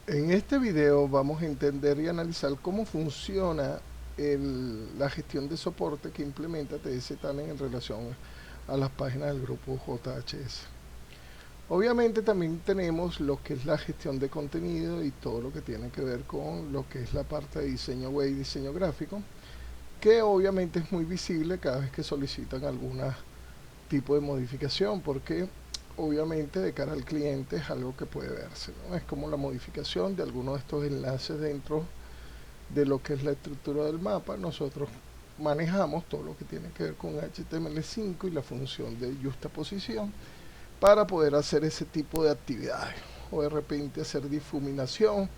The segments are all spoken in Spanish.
En este video vamos a entender y analizar cómo funciona la gestión de soporte que implementa TS Talent en relación a las páginas del grupo JHS. Obviamente también tenemos lo que es la gestión de contenido y todo lo que tiene que ver con lo que es la parte de diseño web y diseño gráfico, que obviamente es muy visible cada vez que solicitan algún tipo de modificación, porque obviamente de cara al cliente es algo que puede verse, ¿no? Es como la modificación de alguno de estos enlaces dentro de lo que es la estructura del mapa. Nosotros manejamos todo lo que tiene que ver con HTML5 y la función de justaposición para poder hacer ese tipo de actividades, o de repente hacer difuminación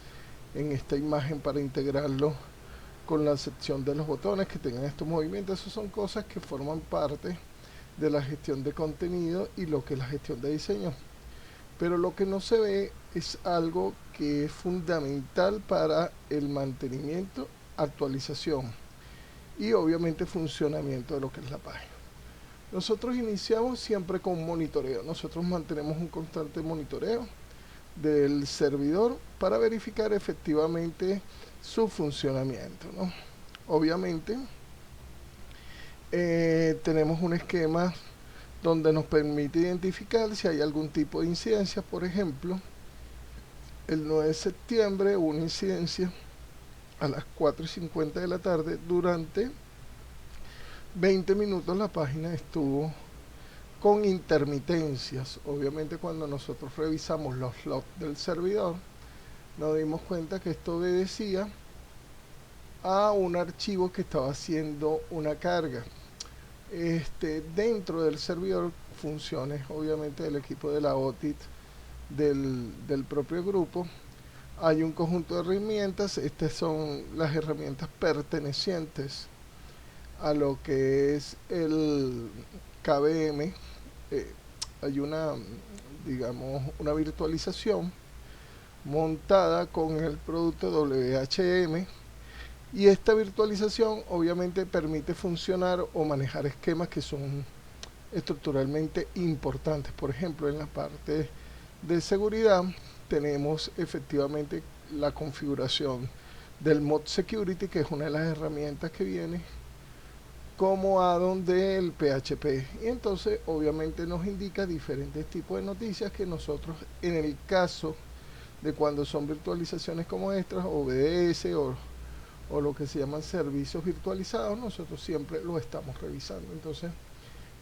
en esta imagen para integrarlo con la sección de los botones que tengan estos movimientos. Esas son cosas que forman parte de la gestión de contenido y lo que es la gestión de diseño. Pero lo que no se ve es algo que es fundamental para el mantenimiento, actualización y obviamente funcionamiento de lo que es la página. Nosotros iniciamos siempre con un monitoreo. Nosotros mantenemos un constante monitoreo del servidor para verificar efectivamente su funcionamiento, ¿no? Obviamente tenemos un esquema donde nos permite identificar si hay algún tipo de incidencia. Por ejemplo, el 9 de septiembre hubo una incidencia a las 4:50 de la tarde. Durante 20 minutos la página estuvo con intermitencias. Obviamente cuando nosotros revisamos los logs del servidor, nos dimos cuenta que esto obedecía a un archivo que estaba haciendo una carga. Dentro del servidor, funciones obviamente del equipo de la OTIT del propio grupo, hay un conjunto de herramientas. Estas son las herramientas pertenecientes a lo que es el KVM. Hay una, digamos, una virtualización montada con el producto WHM, y esta virtualización obviamente permite funcionar o manejar esquemas que son estructuralmente importantes. Por ejemplo, en la parte de seguridad tenemos efectivamente la configuración del Mod Security, que es una de las herramientas que viene como add-on del PHP, y entonces obviamente nos indica diferentes tipos de noticias que nosotros, en el caso de cuando son virtualizaciones como estas, OBS o lo que se llaman servicios virtualizados, nosotros siempre lo estamos revisando. Entonces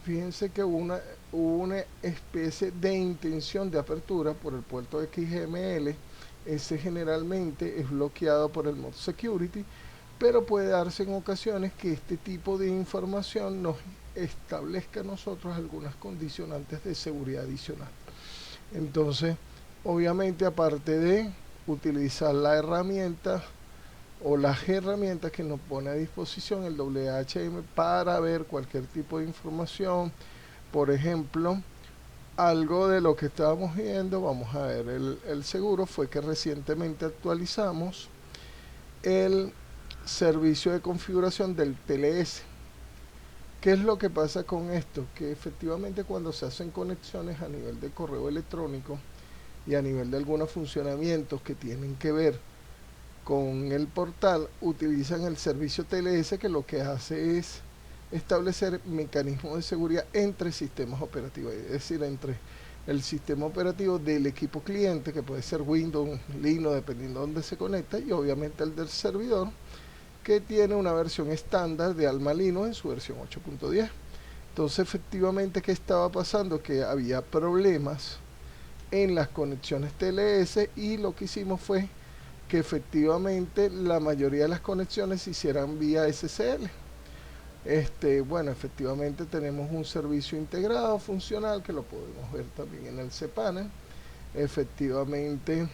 fíjense que hubo una especie de intención de apertura por el puerto XML. Ese generalmente es bloqueado por el Mod Security, pero puede darse en ocasiones que este tipo de información nos establezca a nosotros algunas condicionantes de seguridad adicional. Entonces, obviamente, aparte de utilizar la herramienta o las herramientas que nos pone a disposición el WHM para ver cualquier tipo de información, por ejemplo, algo de lo que estábamos viendo, vamos a ver, el seguro, fue que recientemente actualizamos el servicio de configuración del TLS. ¿Qué es lo que pasa con esto? Que efectivamente cuando se hacen conexiones a nivel de correo electrónico y a nivel de algunos funcionamientos que tienen que ver con el portal, utilizan el servicio TLS, que lo que hace es establecer mecanismos de seguridad entre sistemas operativos, es decir, entre el sistema operativo del equipo cliente, que puede ser Windows, Linux, dependiendo de dónde se conecta, y obviamente el del servidor, que tiene una versión estándar de Alma Linux en su versión 8.10. Entonces, efectivamente, ¿qué estaba pasando? Que había problemas en las conexiones TLS, y lo que hicimos fue que efectivamente la mayoría de las conexiones se hicieran vía SSL. Bueno, efectivamente tenemos un servicio integrado funcional que lo podemos ver también en el cPanel. Efectivamente,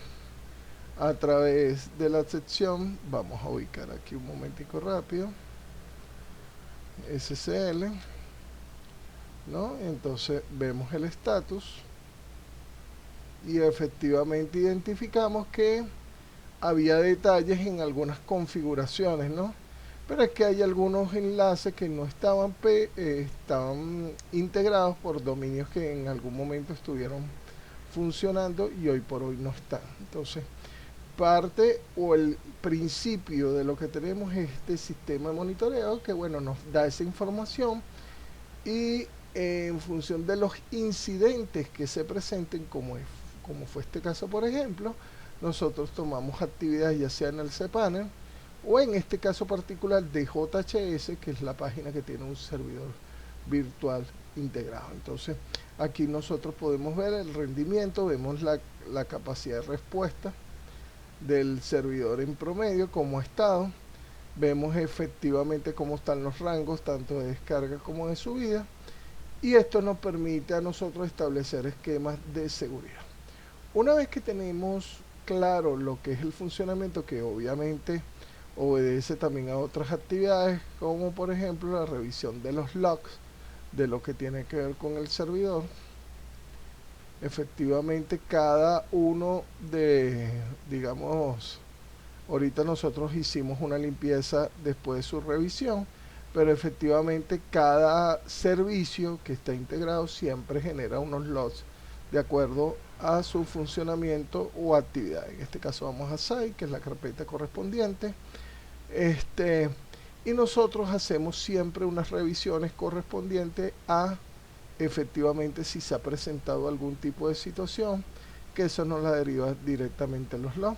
a través de la sección, vamos a ubicar aquí un momentico rápido, SSL, ¿no? Entonces vemos el estatus y efectivamente identificamos que había detalles en algunas configuraciones, ¿no? Pero es que hay algunos enlaces que no estaban integrados por dominios que en algún momento estuvieron funcionando y hoy por hoy no están. Entonces, parte o el principio de lo que tenemos es este sistema de monitoreo que, bueno, nos da esa información y en función de los incidentes que se presenten, como fue este caso por ejemplo, nosotros tomamos actividades ya sea en el cPanel o en este caso particular de JHS, que es la página que tiene un servidor virtual integrado. Entonces aquí nosotros podemos ver el rendimiento, vemos la capacidad de respuesta del servidor en promedio, cómo ha estado, vemos efectivamente cómo están los rangos tanto de descarga como de subida, y esto nos permite a nosotros establecer esquemas de seguridad. Una vez que tenemos claro lo que es el funcionamiento, que obviamente obedece también a otras actividades, como por ejemplo la revisión de los logs de lo que tiene que ver con el servidor. Efectivamente cada uno digamos, ahorita nosotros hicimos una limpieza después de su revisión, pero efectivamente cada servicio que está integrado siempre genera unos logs de acuerdo a su funcionamiento o actividad. En este caso vamos a site, que es la carpeta correspondiente, y nosotros hacemos siempre unas revisiones correspondientes a efectivamente si se ha presentado algún tipo de situación, que eso nos la deriva directamente en los logs.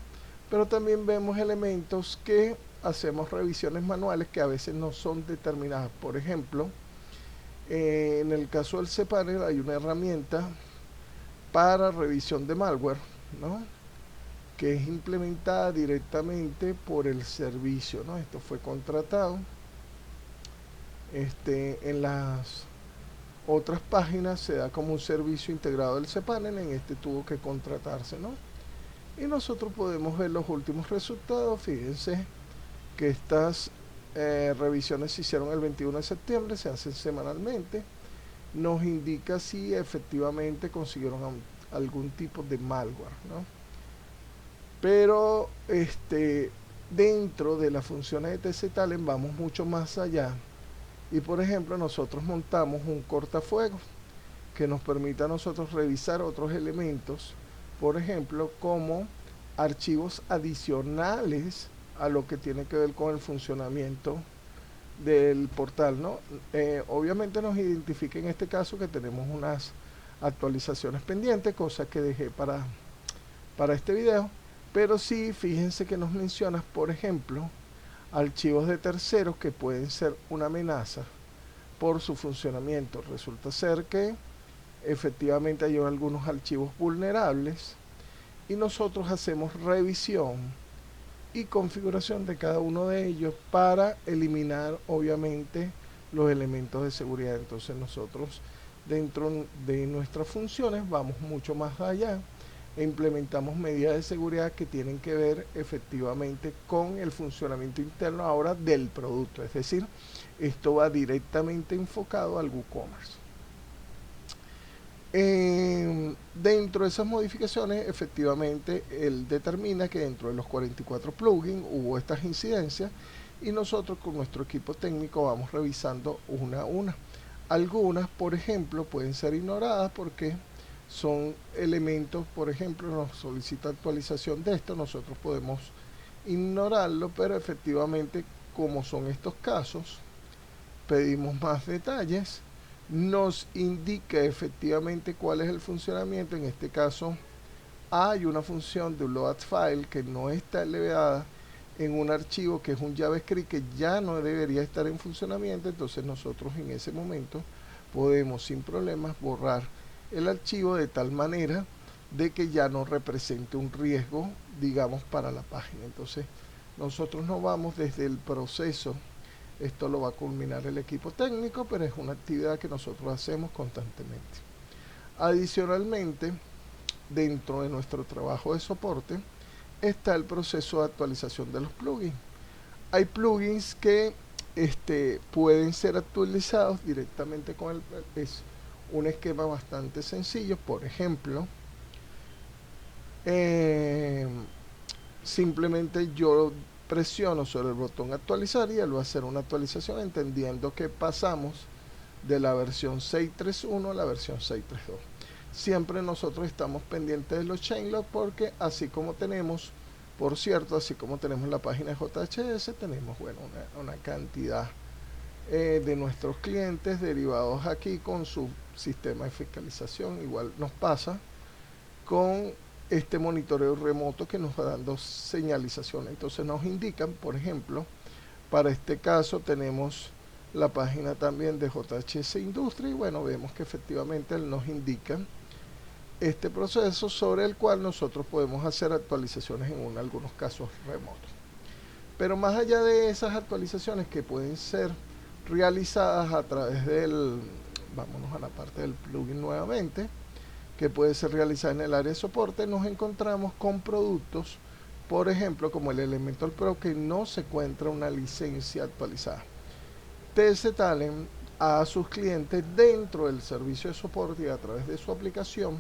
Pero también vemos elementos que hacemos revisiones manuales que a veces no son determinadas. Por ejemplo, en el caso del cPanel hay una herramienta para revisión de malware, ¿no?, que es implementada directamente por el servicio, ¿no? Esto fue contratado. En las otras páginas se da como un servicio integrado del cPanel, en este tuvo que contratarse, ¿no? Y nosotros podemos ver los últimos resultados. Fíjense que estas revisiones se hicieron el 21 de septiembre, se hacen semanalmente. Nos indica si efectivamente consiguieron algún tipo de malware, ¿no? Pero dentro de las funciones de TC-Talent vamos mucho más allá. Y por ejemplo nosotros montamos un cortafuegos que nos permite a nosotros revisar otros elementos, por ejemplo como archivos adicionales a lo que tiene que ver con el funcionamiento del portal, ¿no? Obviamente nos identifica en este caso que tenemos unas actualizaciones pendientes, cosa que dejé para este video, pero sí, fíjense que nos menciona, por ejemplo, archivos de terceros que pueden ser una amenaza por su funcionamiento. Resulta ser que efectivamente hay algunos archivos vulnerables y nosotros hacemos revisión y configuración de cada uno de ellos para eliminar obviamente los elementos de seguridad. Entonces nosotros dentro de nuestras funciones vamos mucho más allá e implementamos medidas de seguridad que tienen que ver efectivamente con el funcionamiento interno ahora del producto, es decir, esto va directamente enfocado al WooCommerce. Dentro de esas modificaciones, efectivamente, él determina que dentro de los 44 plugins hubo estas incidencias y nosotros con nuestro equipo técnico vamos revisando una a una. Algunas, por ejemplo, pueden ser ignoradas porque son elementos, por ejemplo, nos solicita actualización de esto, nosotros podemos ignorarlo, pero efectivamente, como son estos casos, pedimos más detalles, nos indica efectivamente cuál es el funcionamiento. En este caso hay una función de load file que no está elevada en un archivo que es un JavaScript que ya no debería estar en funcionamiento. Entonces nosotros en ese momento podemos sin problemas borrar el archivo de tal manera de que ya no represente un riesgo, digamos, para la página. Entonces nosotros nos vamos desde el proceso. Esto lo va a culminar el equipo técnico, pero es una actividad que nosotros hacemos constantemente. Adicionalmente, dentro de nuestro trabajo de soporte está el proceso de actualización de los plugins. Hay plugins que pueden ser actualizados directamente con el... Es un esquema bastante sencillo. Por ejemplo, simplemente yo presiono sobre el botón actualizar y él va a hacer una actualización, entendiendo que pasamos de la versión 6.3.1 a la versión 6.3.2. Siempre nosotros estamos pendientes de los changelog porque así como tenemos Por cierto, así como tenemos la página de JHS, tenemos bueno, una cantidad de nuestros clientes derivados aquí con su sistema de fiscalización. Igual nos pasa con este monitoreo remoto que nos va dando señalización. Entonces nos indican, por ejemplo, para este caso tenemos la página también de JHS Industria y bueno, vemos que efectivamente él nos indica este proceso sobre el cual nosotros podemos hacer actualizaciones en algunos casos remotos. Pero más allá de esas actualizaciones que pueden ser realizadas a través del, vámonos a la parte del plugin nuevamente, que puede ser realizada en el área de soporte, nos encontramos con productos, por ejemplo, como el Elementor Pro, que no se encuentra una licencia actualizada. TS Talent a sus clientes dentro del servicio de soporte y a través de su aplicación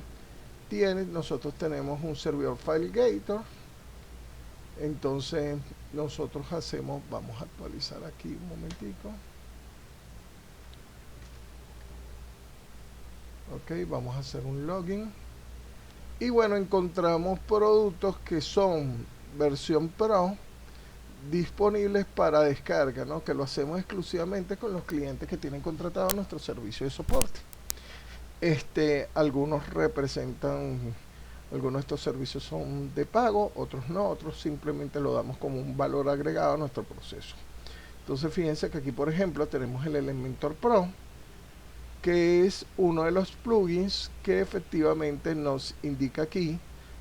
nosotros tenemos un servidor FileGator. Entonces nosotros vamos a actualizar aquí un momentico. Ok, vamos a hacer un login. Y bueno, encontramos productos que son versión Pro disponibles para descarga, ¿no? Que lo hacemos exclusivamente con los clientes que tienen contratado nuestro servicio de soporte. Algunos de estos servicios son de pago, otros no, otros simplemente lo damos como un valor agregado a nuestro proceso. Entonces fíjense que aquí por ejemplo tenemos el Elementor Pro, que es uno de los plugins que efectivamente nos indica aquí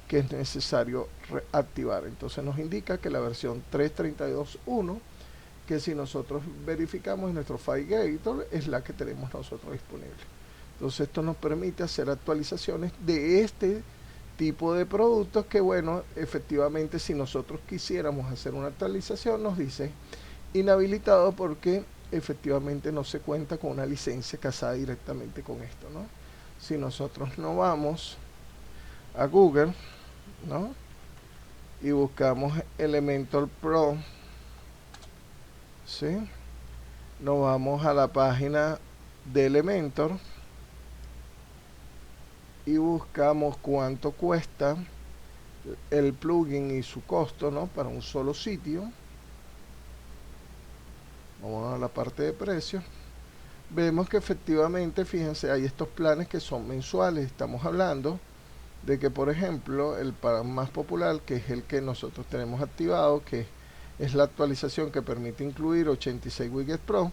que es necesario reactivar. Entonces nos indica que la versión 3.32.1, que si nosotros verificamos en nuestro FileGator, es la que tenemos nosotros disponible. Entonces esto nos permite hacer actualizaciones de este tipo de productos que bueno, efectivamente si nosotros quisiéramos hacer una actualización nos dice inhabilitado porque efectivamente no se cuenta con una licencia casada directamente con esto, ¿no? Si nosotros no vamos a Google, ¿no? Y buscamos Elementor Pro, ¿sí? Nos vamos a la página de Elementor y buscamos cuánto cuesta el plugin y su costo, ¿no? Para un solo sitio. Vamos a la parte de precios. Vemos que efectivamente, fíjense, hay estos planes que son mensuales. Estamos hablando de que, por ejemplo, el más popular, que es el que nosotros tenemos activado, que es la actualización que permite incluir 86 widgets Pro,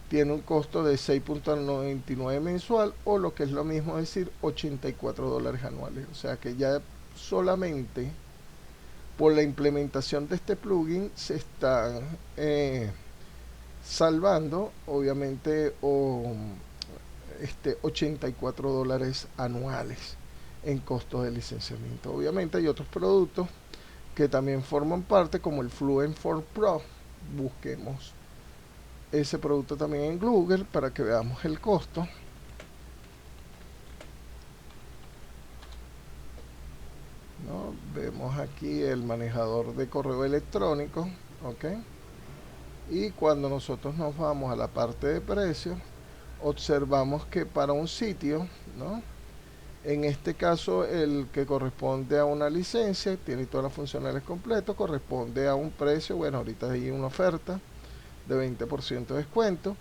tiene un costo de 6.99 mensual, o lo que es lo mismo decir $84 anuales. O sea que ya solamente por la implementación de este plugin se están salvando obviamente $84 anuales en costos de licenciamiento. Obviamente hay otros productos que también forman parte, como el Fluent for Pro. Busquemos ese producto también en Google para que veamos el costo. ¿No? Vemos aquí el manejador de correo electrónico, ok, y cuando nosotros nos vamos a la parte de precios, observamos que para un sitio, ¿no? En este caso, el que corresponde a una licencia, tiene todas las funcionalidades completas, corresponde a un precio, bueno, ahorita hay una oferta de 20% de descuento,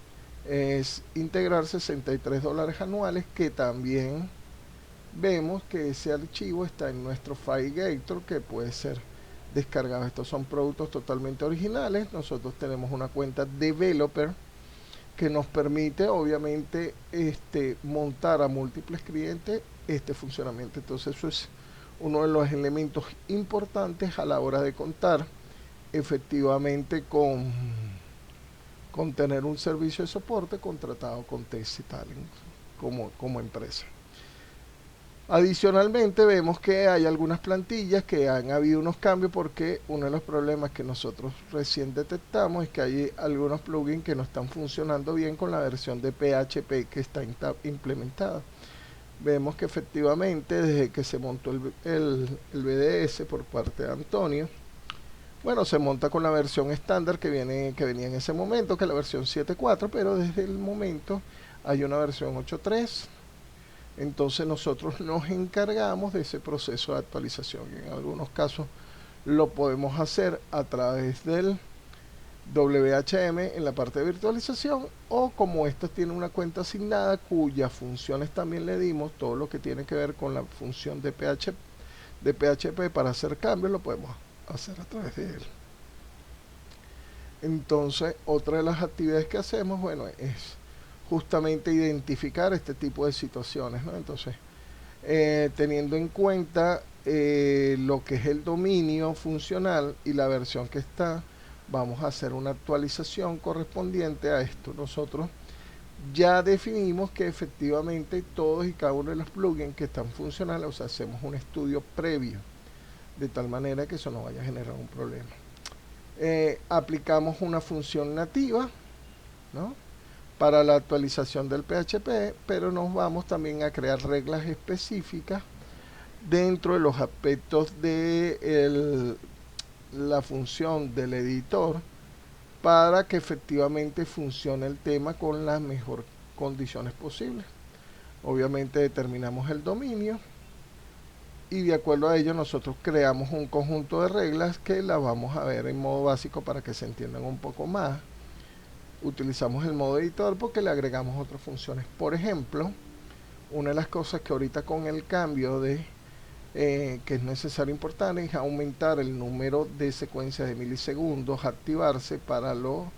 es integrar $63 anuales, que también vemos que ese archivo está en nuestro FileGator, que puede ser descargado. Estos son productos totalmente originales. Nosotros tenemos una cuenta developer que nos permite obviamente montar a múltiples clientes este funcionamiento. Entonces eso es uno de los elementos importantes a la hora de contar efectivamente con tener un servicio de soporte contratado con TS Talent como empresa. Adicionalmente vemos que hay algunas plantillas que han habido unos cambios, porque uno de los problemas que nosotros recién detectamos es que hay algunos plugins que no están funcionando bien con la versión de PHP que está implementada. Vemos que efectivamente desde que se montó el BDS por parte de Antonio, bueno, se monta con la versión estándar que venía en ese momento, que es la versión 7.4, pero desde el momento hay una versión 8.3. Entonces nosotros nos encargamos de ese proceso de actualización. En algunos casos lo podemos hacer a través del WHM en la parte de virtualización, o como estos tienen una cuenta asignada cuyas funciones también le dimos, todo lo que tiene que ver con la función de PHP para hacer cambios, lo podemos hacer a través de él. Entonces, otra de las actividades que hacemos, bueno, es justamente identificar este tipo de situaciones, ¿no? Entonces, teniendo en cuenta lo que es el dominio funcional y la versión que está, vamos a hacer una actualización correspondiente a esto. Nosotros ya definimos que efectivamente todos y cada uno de los plugins que están funcionales, o sea, hacemos un estudio previo, de tal manera que eso no vaya a generar un problema. Aplicamos una función nativa, ¿no?, para la actualización del PHP, pero nos vamos también a crear reglas específicas dentro de los aspectos de la función del editor para que efectivamente funcione el tema con las mejores condiciones posibles. Obviamente determinamos el dominio y de acuerdo a ello nosotros creamos un conjunto de reglas que las vamos a ver en modo básico para que se entiendan un poco más. Utilizamos el modo editor porque le agregamos otras funciones. Por ejemplo, una de las cosas que ahorita con el cambio de que es necesario importar es aumentar el número de secuencias de milisegundos activarse para lo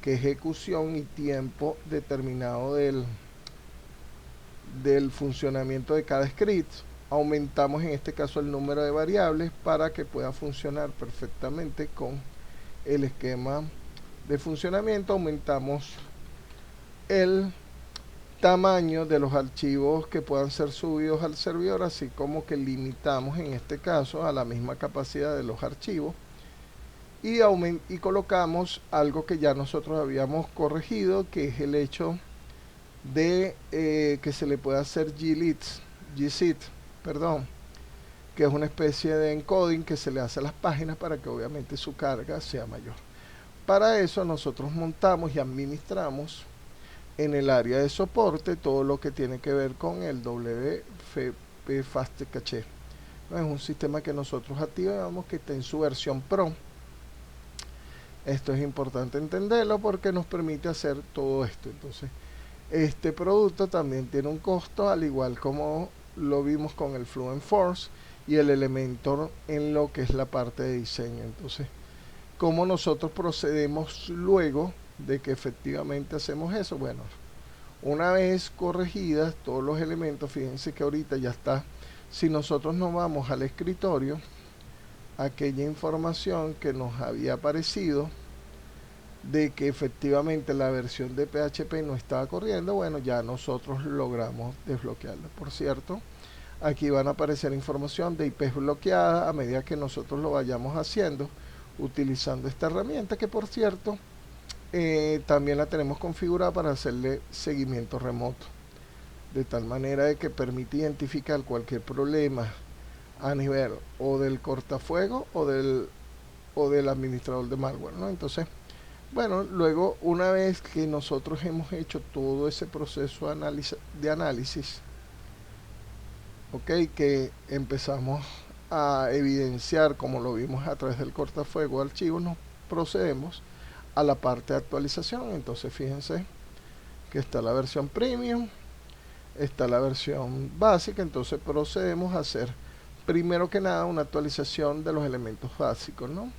que ejecución y tiempo determinado del funcionamiento de cada script. Aumentamos en este caso el número de variables para que pueda funcionar perfectamente con el esquema de funcionamiento. Aumentamos el tamaño de los archivos que puedan ser subidos al servidor, así como que limitamos en este caso a la misma capacidad de los archivos y colocamos algo que ya nosotros habíamos corregido, que es el hecho de que se le pueda hacer gzip, que es una especie de encoding que se le hace a las páginas para que obviamente su carga sea mayor. Para eso nosotros montamos y administramos en el área de soporte todo lo que tiene que ver con el WFP Fast Cache. No es un sistema que nosotros activamos, que está en su versión Pro. Esto es importante entenderlo porque nos permite hacer todo esto. Entonces, este producto también tiene un costo, al igual como lo vimos con el Fluent Force y el Elementor en lo que es la parte de diseño. Entonces, ¿cómo nosotros procedemos luego de que efectivamente hacemos eso? Bueno, una vez corregidas todos los elementos, fíjense que ahorita ya está. Si nosotros nos vamos al escritorio, aquella información que nos había aparecido de que efectivamente la versión de PHP no estaba corriendo, bueno, ya nosotros logramos desbloquearla. Por cierto, aquí van a aparecer información de IPs bloqueadas a medida que nosotros lo vayamos haciendo utilizando esta herramienta, que por cierto también la tenemos configurada para hacerle seguimiento remoto, de tal manera de que permite identificar cualquier problema a nivel o del cortafuego o del administrador de malware, ¿no? Entonces, bueno, luego una vez que nosotros hemos hecho todo ese proceso de análisis, que empezamos a evidenciar, como lo vimos a través del cortafuego de archivos, nos procedemos a la parte de actualización. Entonces fíjense que está la versión premium, está la versión básica. Entonces procedemos a hacer primero que nada una actualización de los elementos básicos, ¿no?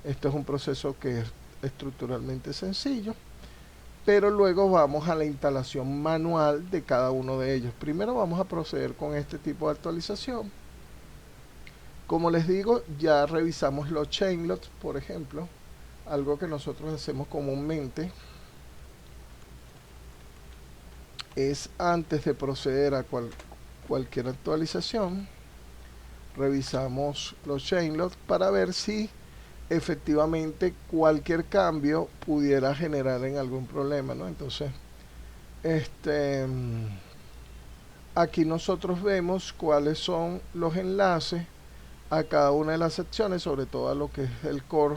Esto es un proceso que es estructuralmente sencillo, pero luego vamos a la instalación manual de cada uno de ellos. Primero vamos a proceder con este tipo de actualización. Como les digo, ya revisamos los chainlots, por ejemplo, algo que nosotros hacemos comúnmente es, antes de proceder a cualquier actualización, revisamos los chainlots para ver si efectivamente cualquier cambio pudiera generar en algún problema, ¿no? Entonces, aquí nosotros vemos cuáles son los enlaces a cada una de las secciones, sobre todo a lo que es el core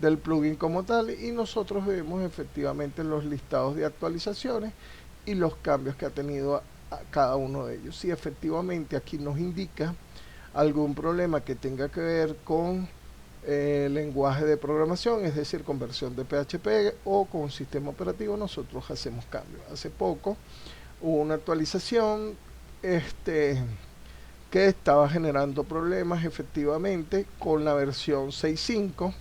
del plugin como tal, y nosotros vemos efectivamente los listados de actualizaciones y los cambios que ha tenido a cada uno de ellos. Si efectivamente aquí nos indica algún problema que tenga que ver con lenguaje de programación, es decir, con versión de PHP o con un sistema operativo, nosotros hacemos cambios. Hace poco hubo una actualización que estaba generando problemas efectivamente con la versión 6.5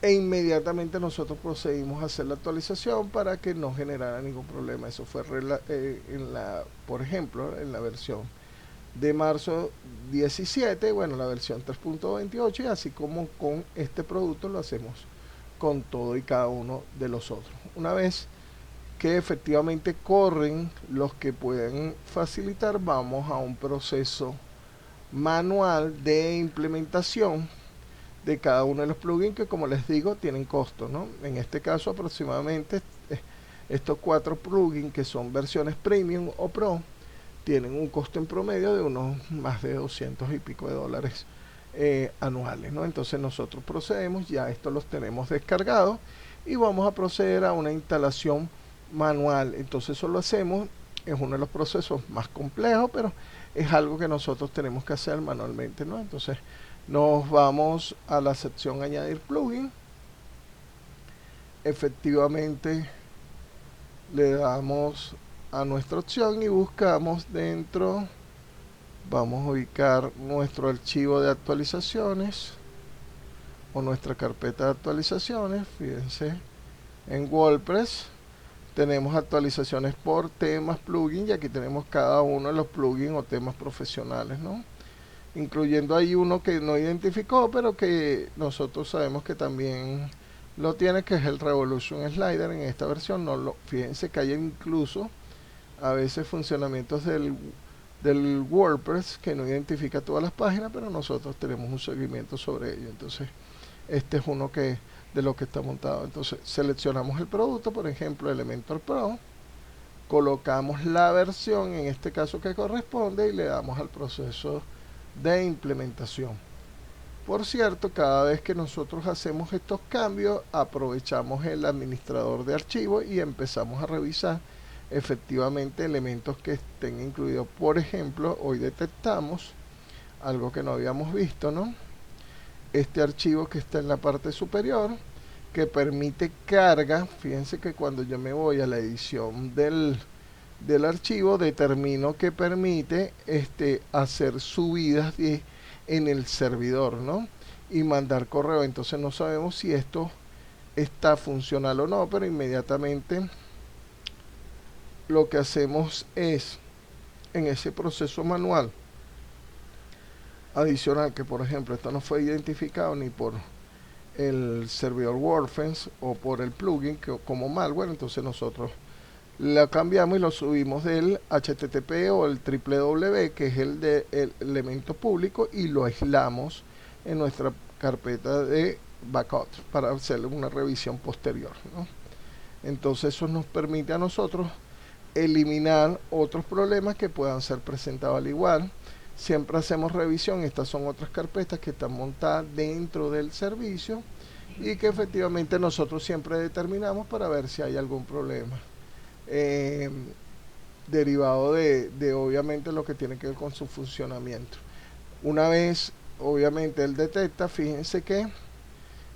e inmediatamente nosotros procedimos a hacer la actualización para que no generara ningún problema. Eso fue por ejemplo, en la versión de marzo 17, bueno, la versión 3.28, y así como con este producto lo hacemos con todo y cada uno de los otros. Una vez que efectivamente corren los que pueden facilitar, vamos a un proceso manual de implementación de cada uno de los plugins que, como les digo, tienen costo, ¿no? En este caso aproximadamente estos 4 plugins que son versiones premium o pro tienen un costo en promedio de unos más de 200 y pico de dólares anuales, ¿no? Entonces nosotros procedemos, ya estos los tenemos descargados y vamos a proceder a una instalación manual. Entonces eso lo hacemos, es uno de los procesos más complejos, pero es algo que nosotros tenemos que hacer manualmente, ¿no? Entonces nos vamos a la sección añadir plugin, efectivamente le damos a nuestra opción y buscamos dentro, vamos a ubicar nuestro archivo de actualizaciones o nuestra carpeta de actualizaciones. Fíjense, en WordPress tenemos actualizaciones por temas, plugin, y aquí tenemos cada uno de los plugins o temas profesionales, ¿no? Incluyendo ahí uno que no identificó, pero que nosotros sabemos que también lo tiene, que es el Revolution Slider. En esta versión fíjense que hay incluso a veces funcionamientos del WordPress que no identifica todas las páginas, pero nosotros tenemos un seguimiento sobre ello. Entonces este es uno de lo que está montado. Entonces seleccionamos el producto, por ejemplo Elementor Pro, colocamos la versión en este caso que corresponde y le damos al proceso de implementación. Por cierto, cada vez que nosotros hacemos estos cambios, aprovechamos el administrador de archivos y empezamos a revisar efectivamente elementos que estén incluidos. Por ejemplo, hoy detectamos algo que no habíamos visto, ¿no? Este archivo que está en la parte superior, que permite carga. Fíjense que cuando yo me voy a la edición del archivo, determino que permite hacer subidas en el servidor, ¿no? Y mandar correo. Entonces no sabemos si esto está funcional o no, pero inmediatamente lo que hacemos es, en ese proceso manual adicional, que por ejemplo esto no fue identificado ni por el servidor WordFence o por el plugin como malware, entonces nosotros la cambiamos y lo subimos del HTTP o el www, que es el elemento público, y lo aislamos en nuestra carpeta de backup para hacerle una revisión posterior, ¿no? Entonces eso nos permite a nosotros eliminar otros problemas que puedan ser presentados al igual. Siempre hacemos revisión. Estas son otras carpetas que están montadas dentro del servicio y que efectivamente nosotros siempre determinamos para ver si hay algún problema derivado de obviamente lo que tiene que ver con su funcionamiento. Una vez obviamente él detecta, fíjense que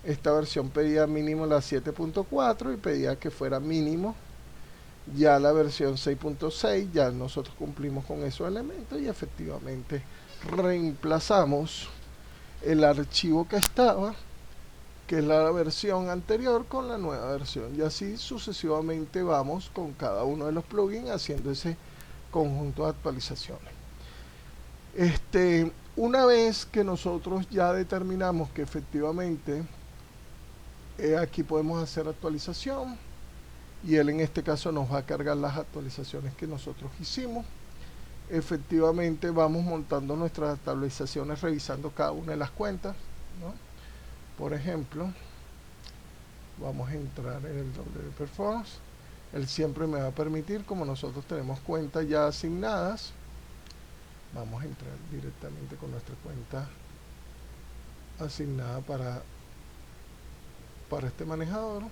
esta versión pedía mínimo la 7.4 y pedía que fuera mínimo ya la versión 6.6. Ya nosotros cumplimos con esos elementos y efectivamente reemplazamos el archivo que estaba, que es la versión anterior, con la nueva versión, y así sucesivamente vamos con cada uno de los plugins haciendo ese conjunto de actualizaciones. Una vez que nosotros ya determinamos que efectivamente aquí podemos hacer actualización y él en este caso nos va a cargar las actualizaciones que nosotros hicimos, efectivamente vamos montando nuestras actualizaciones revisando cada una de las cuentas, ¿no? Por ejemplo, vamos a entrar en el W Performance. Él siempre me va a permitir, como nosotros tenemos cuentas ya asignadas, vamos a entrar directamente con nuestra cuenta asignada para este manejador.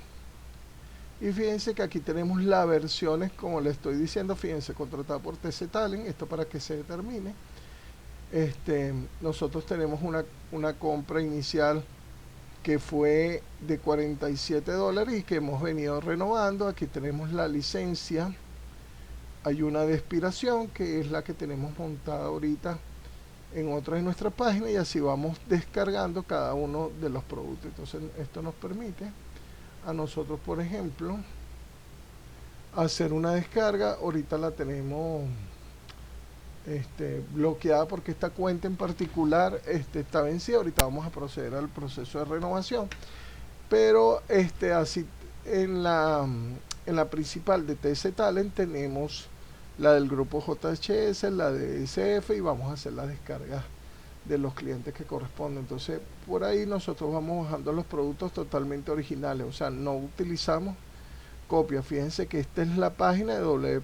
Y fíjense que aquí tenemos las versiones, como le estoy diciendo, fíjense, contratada por TC Talent, esto para que se determine. Nosotros tenemos una compra inicial que fue de $47 y que hemos venido renovando. Aquí tenemos la licencia. Hay una de expiración que es la que tenemos montada ahorita en otra de nuestras páginas, y así vamos descargando cada uno de los productos. Entonces esto nos permite a nosotros, por ejemplo, hacer una descarga. Ahorita la tenemos bloqueada porque esta cuenta en particular está vencida. Ahorita vamos a proceder al proceso de renovación, pero así en la principal de TS Talent tenemos la del grupo JHS, la de SF, y vamos a hacer la descarga de los clientes que corresponden. Entonces por ahí nosotros vamos bajando los productos totalmente originales, o sea, no utilizamos copias. Fíjense que esta es la página de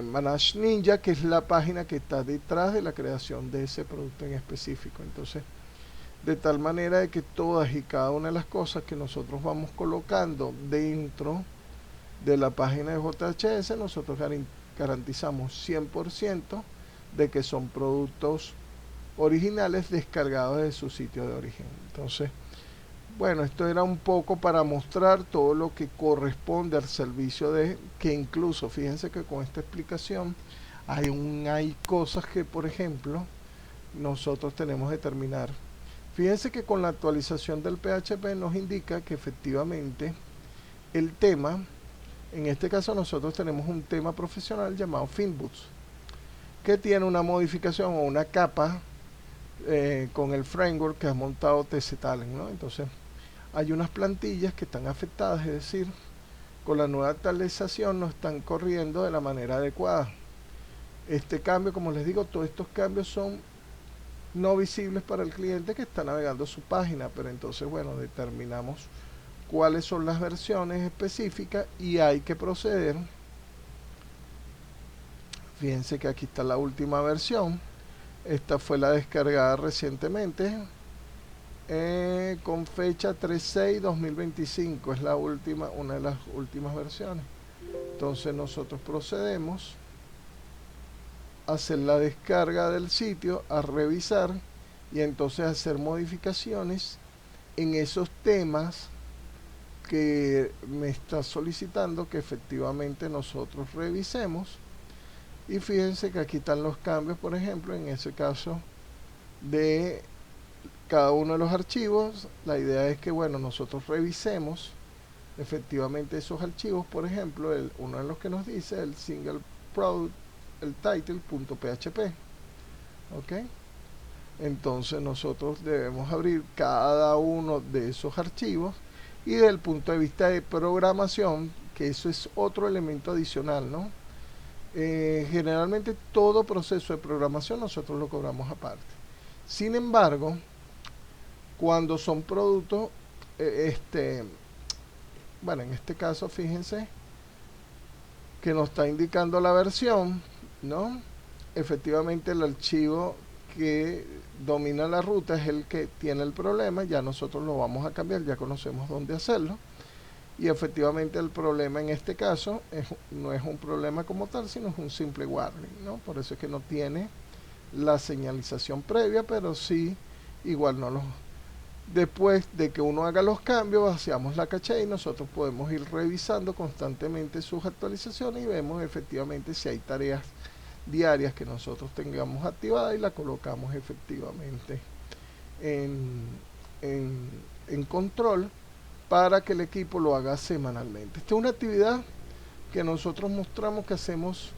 Manage Ninja, que es la página que está detrás de la creación de ese producto en específico. Entonces, de tal manera de que todas y cada una de las cosas que nosotros vamos colocando dentro de la página de JHS, nosotros garantizamos 100% de que son productos originales descargados de su sitio de origen. Entonces, bueno, esto era un poco para mostrar todo lo que corresponde al servicio de, que incluso, fíjense que con esta explicación hay cosas que, por ejemplo, nosotros tenemos que determinar. Fíjense que con la actualización del PHP nos indica que efectivamente el tema, en este caso nosotros tenemos un tema profesional llamado Finbooks, que tiene una modificación o una capa con el framework que ha montado TC Talent, ¿no? Entonces hay unas plantillas que están afectadas, es decir, con la nueva actualización no están corriendo de la manera adecuada. Este cambio, como les digo, todos estos cambios son no visibles para el cliente que está navegando su página, pero entonces, bueno, determinamos cuáles son las versiones específicas y hay que proceder. Fíjense que aquí está la última versión. Esta fue la descargada recientemente, con fecha 3/6/2025. Es la última, una de las últimas versiones. Entonces nosotros procedemos a hacer la descarga del sitio, a revisar y entonces hacer modificaciones en esos temas que me está solicitando que efectivamente nosotros revisemos. Y fíjense que aquí están los cambios, por ejemplo, en ese caso de cada uno de los archivos. La idea es que, bueno, nosotros revisemos efectivamente esos archivos. Por ejemplo, uno de los que nos dice el single product, el title.php, ok. Entonces nosotros debemos abrir cada uno de esos archivos, y desde el punto de vista de programación, que eso es otro elemento adicional, ¿no? Generalmente todo proceso de programación nosotros lo cobramos aparte. Sin embargo, cuando son productos, bueno, en este caso fíjense que nos está indicando la versión, ¿no? Efectivamente el archivo que domina la ruta es el que tiene el problema. Ya nosotros lo vamos a cambiar, ya conocemos dónde hacerlo. Y efectivamente el problema en este caso no es un problema como tal, sino es un simple warning, ¿no? Por eso es que no tiene la señalización previa, pero sí, igual no los... Después de que uno haga los cambios, vaciamos la caché y nosotros podemos ir revisando constantemente sus actualizaciones y vemos efectivamente si hay tareas diarias que nosotros tengamos activadas y la colocamos efectivamente en control para que el equipo lo haga semanalmente. Esta es una actividad que nosotros mostramos que hacemos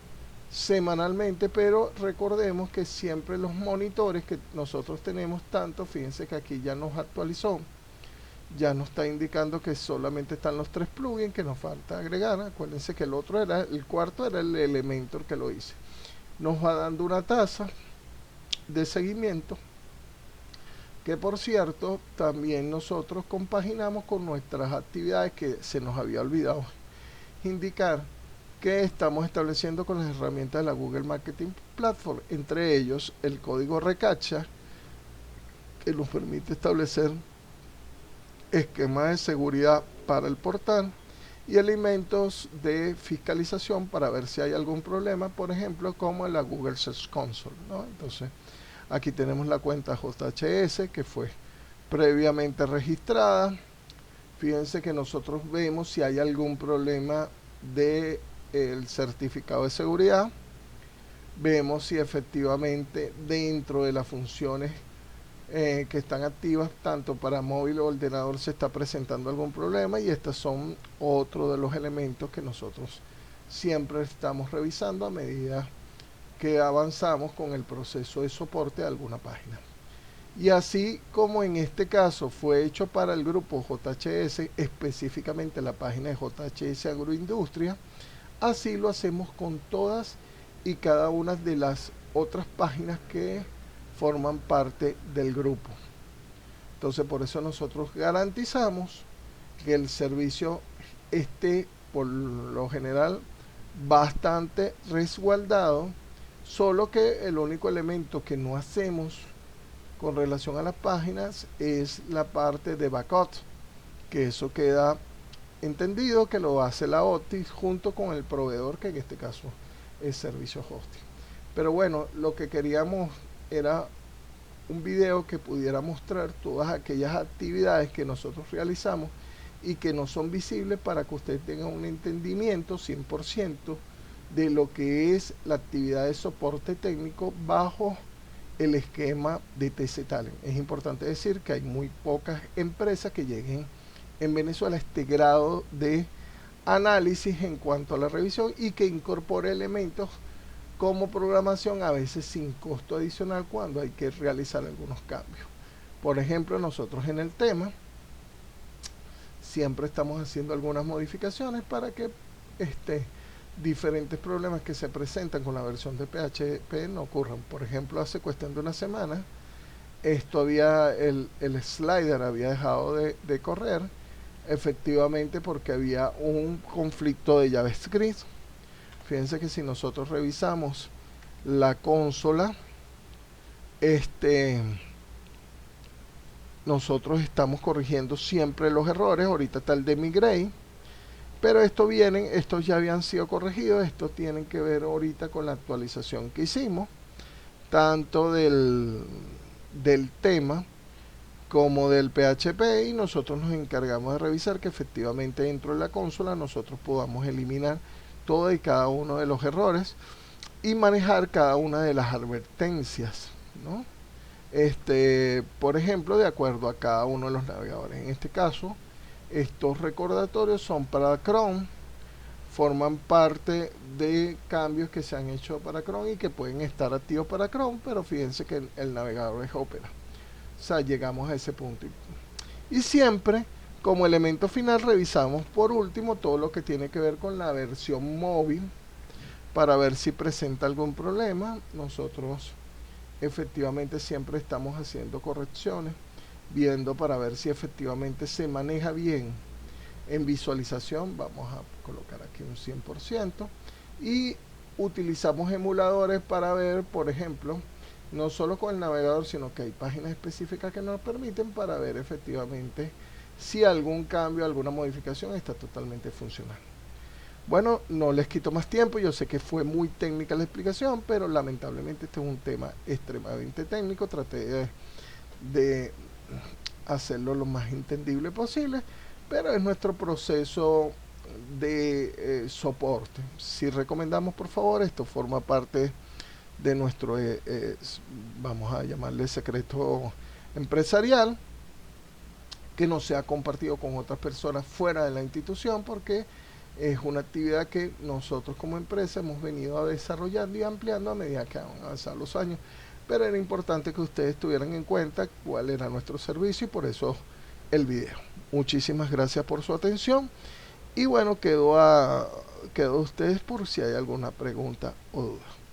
semanalmente, pero recordemos que siempre los monitores que nosotros tenemos, tanto, fíjense que aquí ya nos actualizó, ya nos está indicando que solamente están los 3 plugins que nos falta agregar. Acuérdense que el cuarto era el Elementor que lo hice. Nos va dando una tasa de seguimiento, que por cierto también nosotros compaginamos con nuestras actividades, que se nos había olvidado indicar que estamos estableciendo con las herramientas de la Google Marketing Platform, entre ellos el código reCAPTCHA, que nos permite establecer esquemas de seguridad para el portal y elementos de fiscalización para ver si hay algún problema, por ejemplo, como en la Google Search Console, ¿no? Entonces, aquí tenemos la cuenta JHS, que fue previamente registrada. Fíjense que nosotros vemos si hay algún problema de el certificado de seguridad. Vemos si efectivamente dentro de las funciones que están activas tanto para móvil o ordenador se está presentando algún problema, y estos son otro de los elementos que nosotros siempre estamos revisando a medida que avanzamos con el proceso de soporte de alguna página. Y así como en este caso fue hecho para el grupo JHS, específicamente la página de JHS Agroindustria, así lo hacemos con todas y cada una de las otras páginas que forman parte del grupo. Entonces, por eso nosotros garantizamos que el servicio esté por lo general bastante resguardado, solo que el único elemento que no hacemos con relación a las páginas es la parte de backup, que eso queda entendido que lo hace la OTI junto con el proveedor, que en este caso es Servicio Hosting. Pero bueno, lo que queríamos era un video que pudiera mostrar todas aquellas actividades que nosotros realizamos y que no son visibles, para que usted tenga un entendimiento 100% de lo que es la actividad de soporte técnico bajo el esquema de TC Talent. Es importante decir que hay muy pocas empresas que lleguen en Venezuela a este grado de análisis en cuanto a la revisión y que incorpore elementos como programación, a veces sin costo adicional cuando hay que realizar algunos cambios. Por ejemplo, nosotros en el tema siempre estamos haciendo algunas modificaciones para que diferentes problemas que se presentan con la versión de PHP no ocurran. Por ejemplo, hace cuestión de una semana esto había el slider había dejado de correr, efectivamente porque había un conflicto de JavaScript. Fíjense que si nosotros revisamos la consola, nosotros estamos corrigiendo siempre los errores. Ahorita está el de migrate, pero estos ya habían sido corregidos. Estos tienen que ver ahorita con la actualización que hicimos, tanto del tema como del PHP, y nosotros nos encargamos de revisar que efectivamente dentro de la consola nosotros podamos eliminar todo y cada uno de los errores y manejar cada una de las advertencias, ¿no? Por ejemplo, de acuerdo a cada uno de los navegadores. En este caso, estos recordatorios son para Chrome, forman parte de cambios que se han hecho para Chrome y que pueden estar activos para Chrome, pero fíjense que el navegador es Opera. O sea, llegamos a ese punto. Y siempre, como elemento final, revisamos por último todo lo que tiene que ver con la versión móvil para ver si presenta algún problema. Nosotros efectivamente siempre estamos haciendo correcciones, viendo para ver si efectivamente se maneja bien en visualización. Vamos a colocar aquí un 100%, y utilizamos emuladores para ver, por ejemplo, no solo con el navegador, sino que hay páginas específicas que nos permiten para ver efectivamente si algún cambio, alguna modificación está totalmente funcional. Bueno, no les quito más tiempo. Yo sé que fue muy técnica la explicación, pero lamentablemente este es un tema extremadamente técnico. Traté de hacerlo lo más entendible posible, pero es nuestro proceso de soporte. Si recomendamos, por favor, esto forma parte de nuestro, vamos a llamarle secreto empresarial, que no se ha compartido con otras personas fuera de la institución, porque es una actividad que nosotros como empresa hemos venido desarrollando y ampliando a medida que han avanzado los años. Pero era importante que ustedes tuvieran en cuenta cuál era nuestro servicio, y por eso el video. Muchísimas gracias por su atención, y bueno, quedo a ustedes por si hay alguna pregunta o duda.